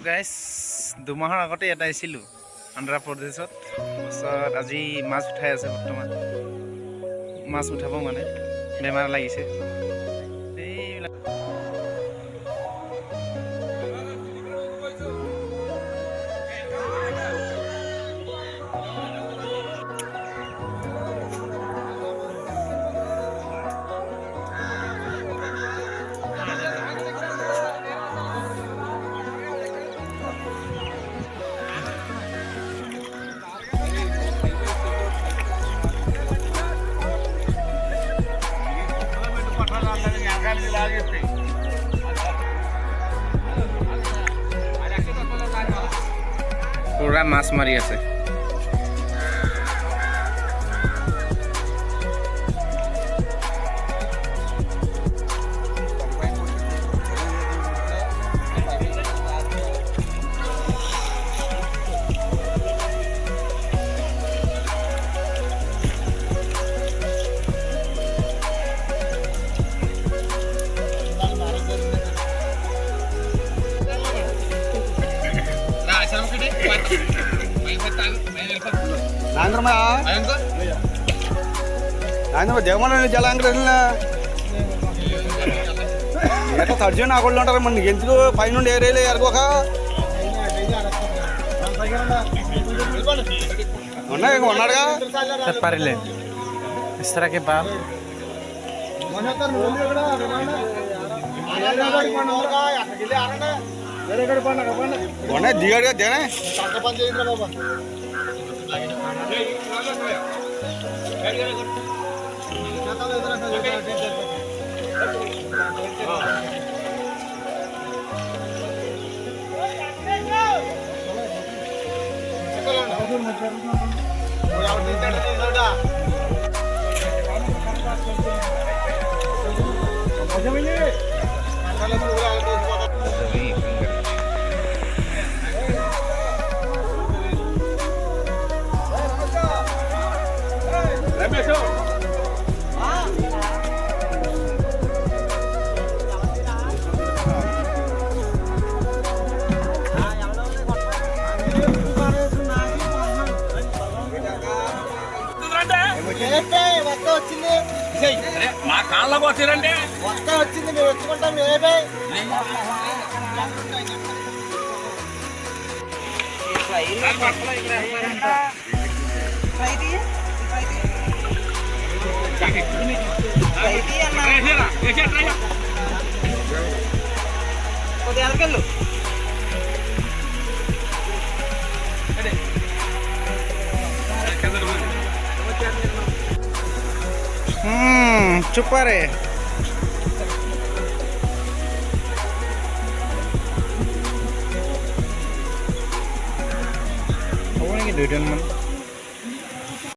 Guys দুমাহৰ আগতে ইয়াত আহিছিলোঁ অন্ধ্ৰপ্ৰদেশত। তাৰপিছত আজি মাছ উঠাই আছে বৰ্তমান। মাছ উঠাব মানে বেমাৰ লাগিছে এইবিলাক। পুৰা মাছ মাৰি আছে। దేవమని జలాంగ్రహంలో ఎట్లా తర్జున ఆకుండా ఉంటారు మన ఎందుకు పైనుండి ఏరియాలో ఎరగోక ఉన్నాయి ఉన్నాడుగా చెప్పారులే ఇస్తారాకే బా ఉన్నాయి దిగాడుగా దేనే మా కాళ్ళకు వచ్చిరండి వస్తా వచ్చింది మేము వచ్చుకుంటాం ఏబే चुपारे दुईटन मान